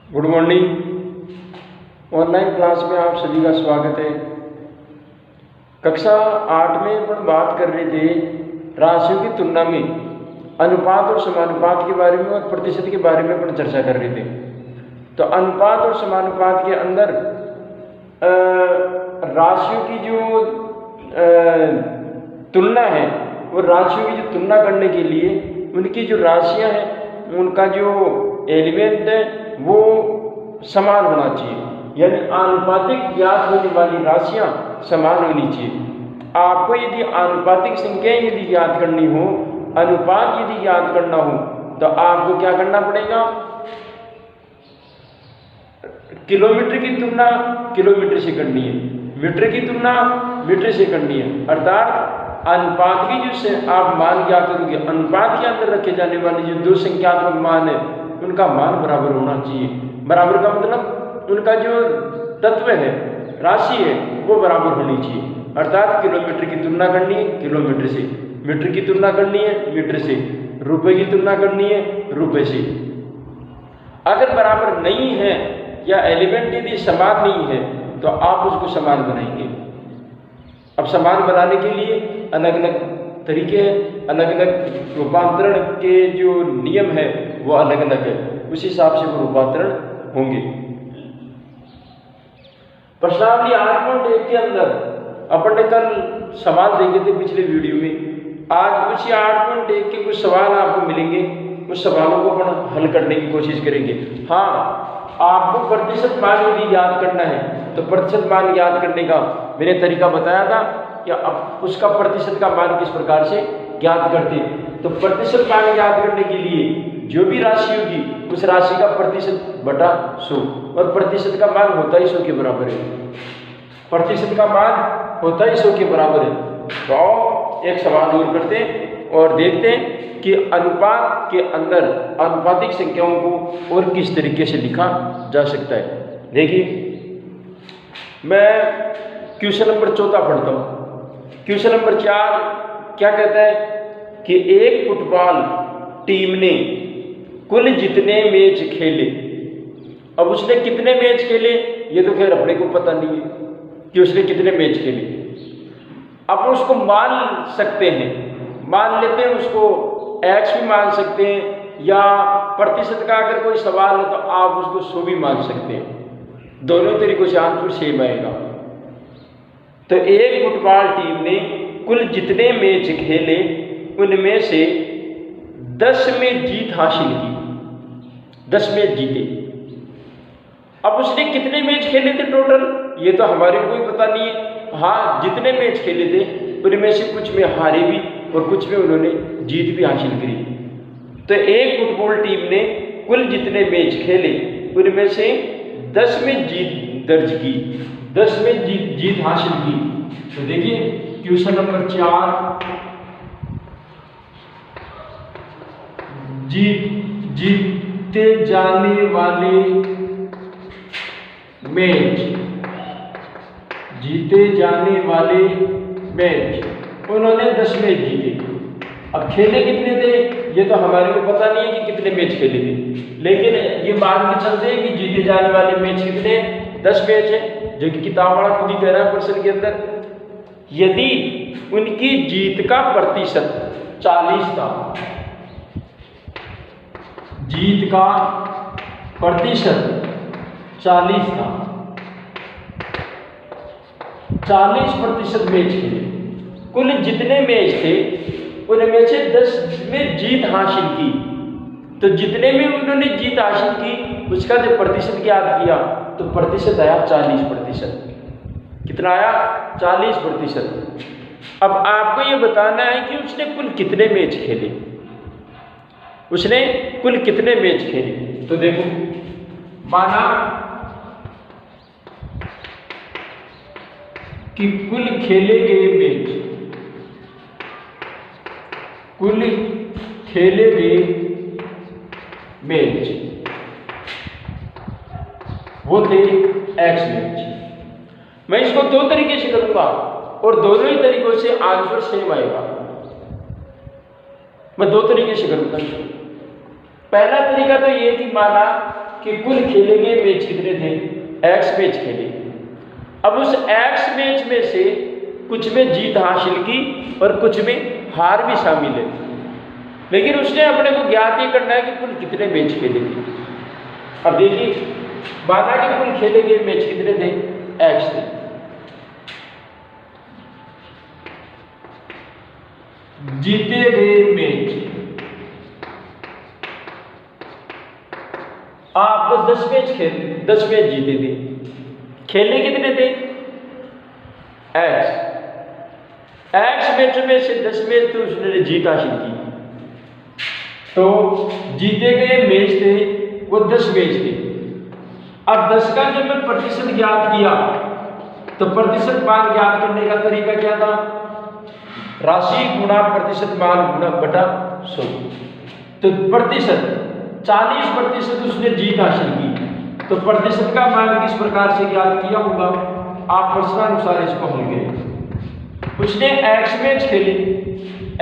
Good morning. Online class में आप सभी का स्वागत है। कक्षा 8 में अपन बात कर रहे थे राशियों की तुलना में अनुपात और समानुपात के बारे में और प्रतिशत के बारे में अपन चर्चा कर रहे थे। तो अनुपात और समानुपात के अंदर राशियों की जो तुलना है वो राशियों की जो तुलना करने के लिए उनकी जो राशियां हैं उनका जो एलिमेंट है वो समान होना चाहिए, यानी आनुपातिक ज्ञात होने वाली राशियां समान होनी चाहिए। आपको यदि आनुपातिक संख्याएं यदि याद करनी हो, अनुपात यदि याद करना हो तो आपको क्या करना पड़ेगा? किलोमीटर की तुलना किलोमीटर से करनी है, मीटर की तुलना मीटर से करनी है। अर्थात अनुपात की जो आप मान ज्ञात करोगे, अनुपात के अंदर रखे जाने वाले जो दो संख्यात्मक मान है उनका मान बराबर होना चाहिए। बराबर का मतलब उनका जो तत्व है, राशि है, वो बराबर होनी चाहिए। अर्थात किलोमीटर की तुलना करनी है किलोमीटर से, मीटर की तुलना करनी है मीटर से, रुपए की तुलना करनी है रुपए से। अगर बराबर नहीं है या एलिमेंट यदि समान नहीं है तो आप उसको समान बनाएंगे। अब समान बनाने के लिए अलग अलग तरीके हैं, अलग अलग रूपांतरण के जो नियम है वो अलग अलग है, उस हिसाब से वो रूपांतरण होंगे। प्रश्नावली 8.1 के अंदर अपन ने कल सवाल देखे थे पिछले वीडियो में। आज उसी 8.1 के कुछ सवाल आपको मिलेंगे, उस सवालों को अपन हल करने की कोशिश करेंगे। हाँ, आपको प्रतिशत मान यदि याद करना है तो प्रतिशत मान याद करने का मैंने तरीका बताया था कि अब उसका प्रतिशत का मान किस प्रकार से ज्ञात करते। तो प्रतिशत मान याद करने के लिए जो भी राशि होगी उस राशि का प्रतिशत बटा 100, और प्रतिशत का मान होता ही 100 के बराबर है। प्रतिशत का मान होता ही 100 के बराबर है। तो एक सवाल और करते हैं और देखते हैं कि अनुपात के अंदर अनुपातिक संख्याओं को और किस तरीके से लिखा जा सकता है। देखिए, मैं क्वेश्चन नंबर 14 पढ़ता हूँ। क्वेश्चन नंबर 4 क्या कहता है कि एक फुटबॉल टीम ने कुल जितने मैच खेले। अब उसने कितने मैच खेले ये तो खैर अपने को पता नहीं है कि उसने कितने मैच खेले। अब उसको मान सकते हैं, मान लेते हैं उसको x भी मान सकते हैं, या प्रतिशत का अगर कोई सवाल है तो आप उसको 100 भी मान सकते हैं। दोनों तरीकों से आंसर सेम आएगा। तो एक फुटबॉल टीम ने कुल जितने मैच खेले उनमें से 10 में जीत हासिल की, 10 मैच जीते। अब उसने कितने मैच खेले थे टोटल ये तो हमारे को कोई पता नहीं है। हाँ, जितने मैच खेले थे उनमें से कुछ में हारे भी और कुछ में उन्होंने जीत भी हासिल करी। तो एक फुटबॉल टीम ने कुल जितने मैच खेले उनमें से 10 में जीत दर्ज की, 10 में जीत हासिल की। तो देखिए क्वेश्चन नंबर 4, जीते जाने वाले मैच, जीते जाने वाले मैच उन्होंने 10 मैच जीते। अब खेले कितने थे ये तो हमारे को पता नहीं है कि कितने मैच खेले थे, लेकिन ये मान के चलते हैं कि जीते जाने वाले मैच कितने, 10 मैच है, जो कि किताब वाला खुद ही कह रहा है प्रश्न के अंदर। यदि उनकी जीत का प्रतिशत 40 था, जीत का प्रतिशत 40 था, 40% मैच खेले, कुल जितने मैच थे उनमें से 10 में जीत हासिल की। तो जितने में उन्होंने जीत हासिल की उसका जो प्रतिशत ज्ञात किया तो प्रतिशत आया 40%। कितना आया? 40%। अब आपको ये बताना है कि उसने कुल कितने मैच खेले, उसने कुल कितने मैच खेले। तो देखो, माना कि कुल खेले गए मैच, कुल खेले गए मैच वो थे x मैच। मैं इसको दो तरीके से करूंगा और दोनों ही तरीकों से आंसर सेम आएगा। मैं दो तरीके से करूंगा। पहला तरीका तो ये कि माना कि कुल खेले गए मैच कितने थे, एक्स मैच खेले। अब उस एक्स मैच में से कुछ में जीत हासिल की और कुछ में हार भी शामिल है, लेकिन उसने अपने को ज्ञात ये करना है कि कुल कितने मैच खेले थे। अब देखिए माना कि कुल खेले गए मैच कितने थे, एक्स थे। जीते गए मैच आपको 10 मैच जीते थे, खेले कितने थे, एक्स मैच में से 10 मैच तो उसने जीत हासिल की, तो जीते गए मैच थे वो 10 मैच थे। अब 10 का जब मैं प्रतिशत ज्ञात किया तो प्रतिशत मान ज्ञात करने का तरीका क्या था, राशि गुणा प्रतिशत मान गुणा बटा 100। तो प्रतिशत 40% उसने जीत हासिल की, तो प्रतिशत का मान किस प्रकार से ज्ञात किया होगा, आप प्रश्नानुसार इसको हल करें। उसने एक्स मैच खेली,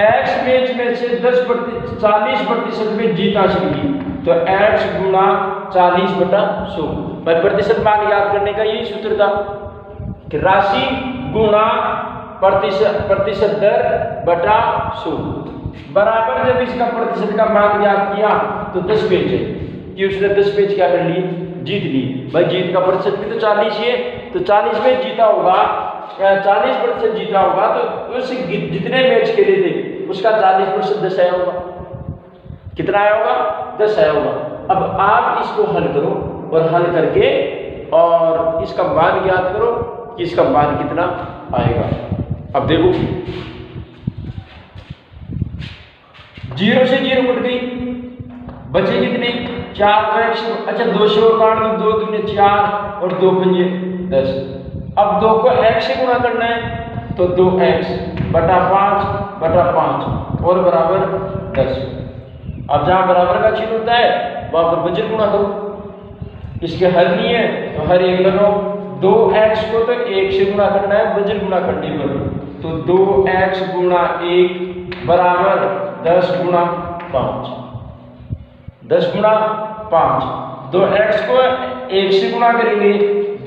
एक्स मैच में से 40% में जीत हासिल की, तो एक्स गुणा 40 बटा 100। भाई प्रतिशत मान याद करने का यही सूत्र था कि राशि गुणा प्रतिशत दर बटा 100 बराबर। जब इसका प्रतिशत का मान याद किया तो 10 मैच है कि उसने 10 मैच क्या कर लिए, जीत ली। भाई जीत का प्रतिशत भी तो 40 है, तो 40 में जीता होगा, 40% जीता होगा, तो उस जितने मैच खेले थे उसका 40% 10 आया होगा। कितना आया होगा, 10 आया होगा। अब आप इसको हल करो और हल करके और इसका मान ज्ञात करो कि इसका मान कितना आएगा। अब देखो 0 से 0 कट गई, बचे कितने, 4 एक्स। अच्छा 2 से और काट दो, 2 दूनी 4 और 2 पंजे 10। अब 2 को x से गुणा करना है तो 2x बटा 5 बटा 5 और बराबर 10। अब जहां बराबर का चिन्ह होता है वहां पर वज्र गुणा करो। इसके हल नहीं है तो हर एक लगाओ। 2x को तो 1 से गुणा करना है वज्र गुणा करने पर, तो 2x गुणा 1 बराबर 10 गुणा 5। 10 गुणा 5, 2x को 1 से गुणा करेंगे,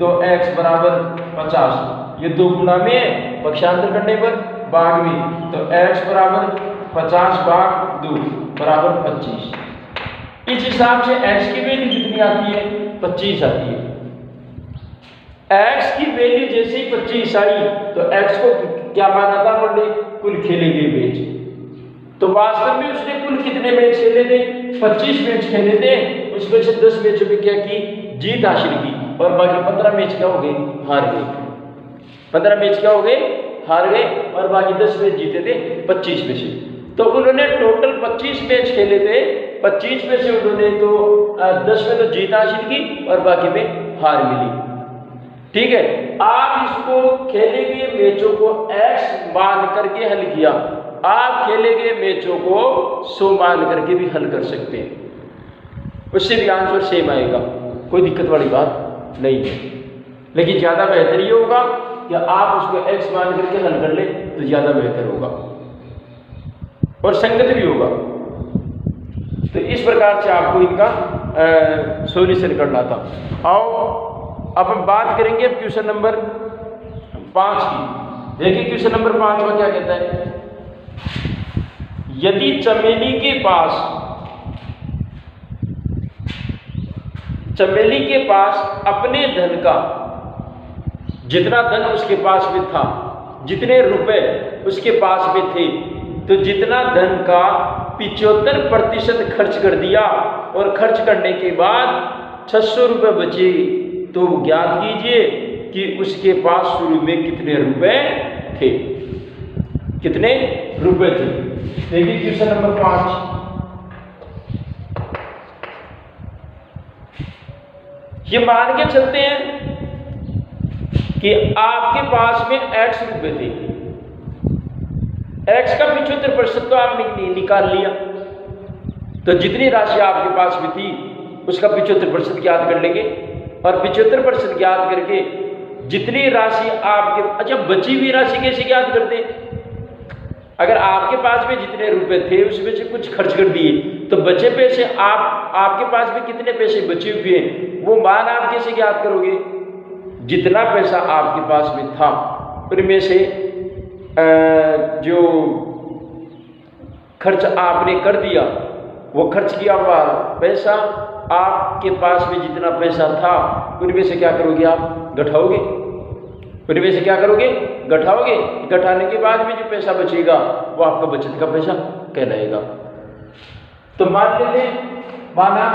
2x बराबर 50। ये 2 गुणा में पक्षांतर करने पर भाग में, तो x बराबर 50 भाग 2 बराबर 25। इस हिसाब से x की वैल्यू कितनी आती है, 25 आती है। x की वैल्यू जैसे ही 25 आई तो x को क्या माना था हमने, कुल खेले गए मैच। तो वास्तव में उसने कुल कितने मैच खेले थे, 25 मैच खेले थे। उसमें से 10 मैचों में क्या की, जीत हासिल की, और बाकी 15 मैच क्या हो गए, हार गए। 15 मैच क्या हो गए, हार गए, और बाकी 10 मैच जीते थे 25 में से। तो उन्होंने टोटल 25 मैच खेले थे, 25 में से उन्होंने तो 10 में तो जीत हासिल की और बाकी में हार मिली। ठीक है, आप इसको खेले गए मैचों को x मान करके हल किया, आप खेले गए मैचों को 100 मान करके भी हल कर सकते हैं, उससे भी आंसर सेम आएगा, कोई दिक्कत वाली बात नहीं है। लेकिन ज़्यादा बेहतर ये होगा कि आप उसको x मान करके हल कर ले तो ज़्यादा बेहतर होगा और संगत भी होगा। तो इस प्रकार से आपको इनका सॉल्यूशन करना था। आओ अब हम बात करेंगे अब क्वेश्चन नंबर 5 की। देखिए क्वेश्चन नंबर 5 में क्या कहता है, यदि चमेली के पास अपने धन का जितना धन उसके पास में था, जितने रुपए उसके पास में थे, तो जितना धन का 75% खर्च कर दिया और खर्च करने के बाद 600 रुपये बचे, तो ज्ञात कीजिए कि उसके पास शुरू में कितने रुपए थे, कितने रुपए थे। देखिए क्वेश्चन नंबर 5, ये मान के चलते हैं कि आपके पास में x रुपए थे, x का 75% तो आपने निकाल लिया, तो जितनी राशि आपके पास में थी उसका 75% ज्ञात कर लेंगे, और 75% ज्ञात करके जितनी राशि आपके, अच्छा बची हुई राशि कैसे ज्ञात करते हैं, अगर आपके पास में जितने रुपए थे उसमें से कुछ खर्च कर दिए तो बचे पैसे आपके पास में कितने पैसे बचे हुए हैं वो मान आप कैसे ज्ञात करोगे? जितना पैसा आपके पास में था उनमें से जो खर्च आपने कर दिया वो खर्च किया हुआ पैसा आपके पास में जितना पैसा था उनमें से क्या करोगे? आप घटाओगे। उनमें से क्या करोगे? घटाओगे। घटाने के बाद में जो पैसा बचेगा वो आपका बचत का पैसा कहलाएगा। तो मान लेते माना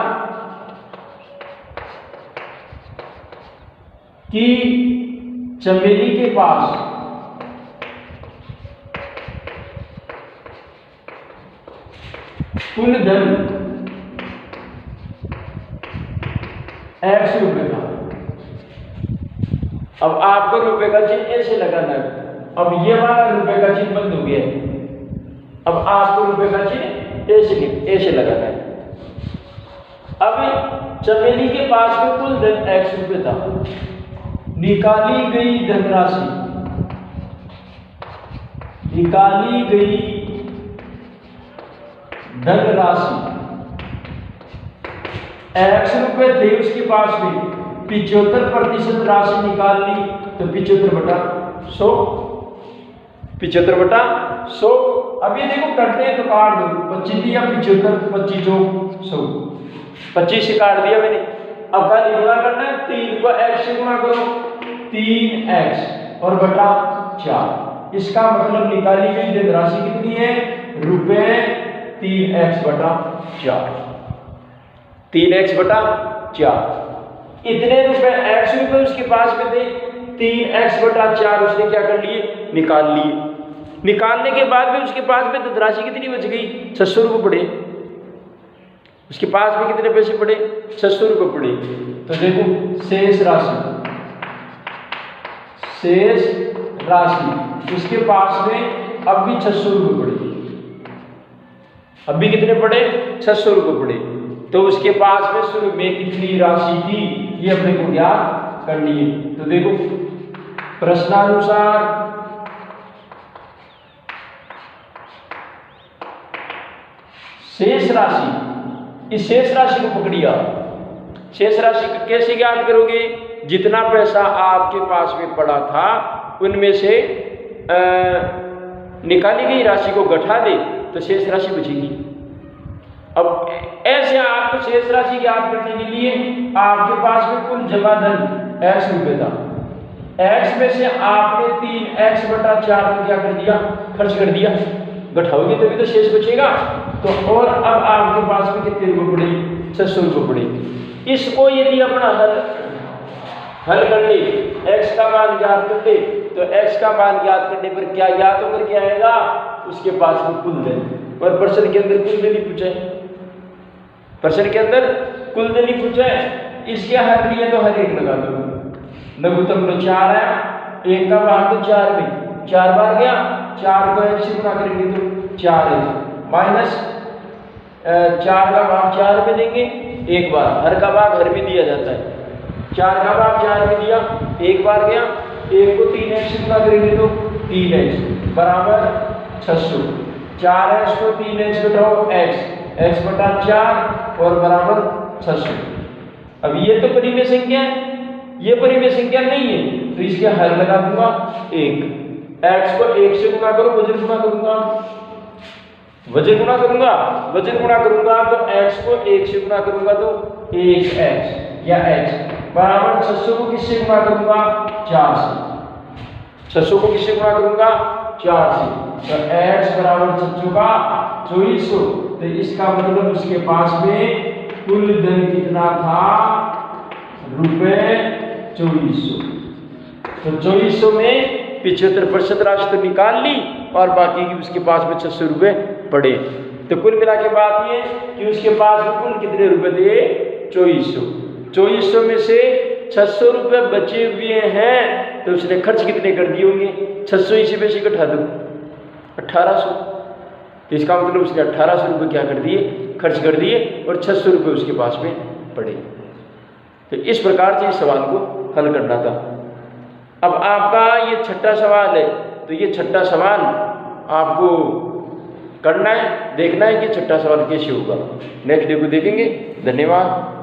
कि चमेली के पास कुल धन X रुपए था। अब आपको रुपए का चिन्ह ऐसे लगाना है। अब ये वाला रुपए का चिन्ह बंद हो गया है। अब आपको रुपए का चिन्ह ऐसे लगाना है। अब चमेली के पास में कुल धन X रुपए था। निकाली गई धनराशि X रुपए थे उसके पास में 75% राशि निकाल ली तो 75/100 75/100। अब ये देखो करते हैं तो काट दो 25 दिया 75 25 100 25 से काट दिया मैंने। अब खाली गुणा करना है 3 को x से गुणा करो 3x और बटा 4। इसका मतलब निकाली गई धनराशि कितनी है? रुपए 3x/4 3x/4। इतने रुपए x रुपए उसके पास में थे 3x/4 उसने क्या कर लिए? निकाल लिए। निकालने के बाद में उसके पास में धनराशि कितनी बच गई? 600 रुपये पड़े। उसके पास में कितने पैसे पड़े? 600 रुपये पड़े। तो देखो शेष राशि उसके पास में अब भी 600 रुपये पड़े। अब भी कितने पड़े? 600 रुपये पड़े। तो उसके पास में शुरू में कितनी राशि थी ये अपने को ज्ञात करनी है। तो देखो प्रश्नानुसार शेष राशि, इस शेष राशि को पकड़िया। शेष राशि को कैसे ज्ञात करोगे? जितना पैसा आपके पास में पड़ा था उनमें से निकाली गई राशि को घटा दे तो शेष राशि बचेगी। अब ऐसे आपको शेष राशि ज्ञात करने के लिए आपके पास में कुल जमा धन x रुपए था। x में से आपने 3x/4 को क्या कर दिया? खर्च कर दिया। घटाओगे तभी तो शेष बचेगा। तो और अब आपके पास में कितने रुपए पड़े? 600 रुपये पड़े। इसको यदि अपना हल कर ले, x का मान ज्ञात कर ले तो x का मान ज्ञात करने पर क्या ज्ञात होकर के आएगा? उसके पास में कुल धन। और प्रश्न के अंदर कुल धन ही पूछा है। प्रश्न के अंदर कुल धन ही पूछा है। इसके हर लिए तो हर एक लगा दो। लघुत्तम तो 4 है, 1 का भाग तो 4 में 4 बार गया। 4 को 1 से गुणा करेंगे तो 4 है माइनस 4 का भाग 4 में देंगे 1 बार। हर का भाग हर में दिया जाता है। 4 का भाग 4 में दिया 1 बार गया। 1 को 3x से गुणा करेंगे तो 3x बराबर 600। 4x को 3x घटाओ x/4 और बराबर 600। अब ये तो परिमेय संख्या है, ये परिमेय संख्या नहीं है तो इसके हल लगा दूंगा 1। x को 1 से गुणा करो, वजन गुणा करूंगा तो x को 1 से गुणा करूंगा तो 1x या x बराबर 600 को किससे गुणा करूंगा? 4 से। 600 को किससे गुणा करूंगा? 4 से। तो x बराबर 600 का 2400। तो इसका मतलब उसके पास में कुल धन कितना था? रुपए 2400। तो 2400 में 75% राशि तो निकाल ली और बाकी की उसके पास में 600 रुपये पड़े। तो कुल मिला के बात ये कि उसके पास में कुल कितने रुपए थे? 2400। 2400 में से 600 रुपये बचे हुए हैं तो उसने खर्च कितने कर दिए होंगे? 600 इसी में से घटा दो 1800। तो इसका मतलब उसने 1800 रुपये क्या कर दिए? खर्च कर दिए और 600 रुपये उसके पास में पड़े। तो इस प्रकार से इस सवाल को हल करना था। अब आपका ये छठा सवाल है। तो ये छठा सवाल आपको करना है, देखना है कि छठा सवाल कैसे होगा। नेक्स्ट वीडियो को देखेंगे। धन्यवाद।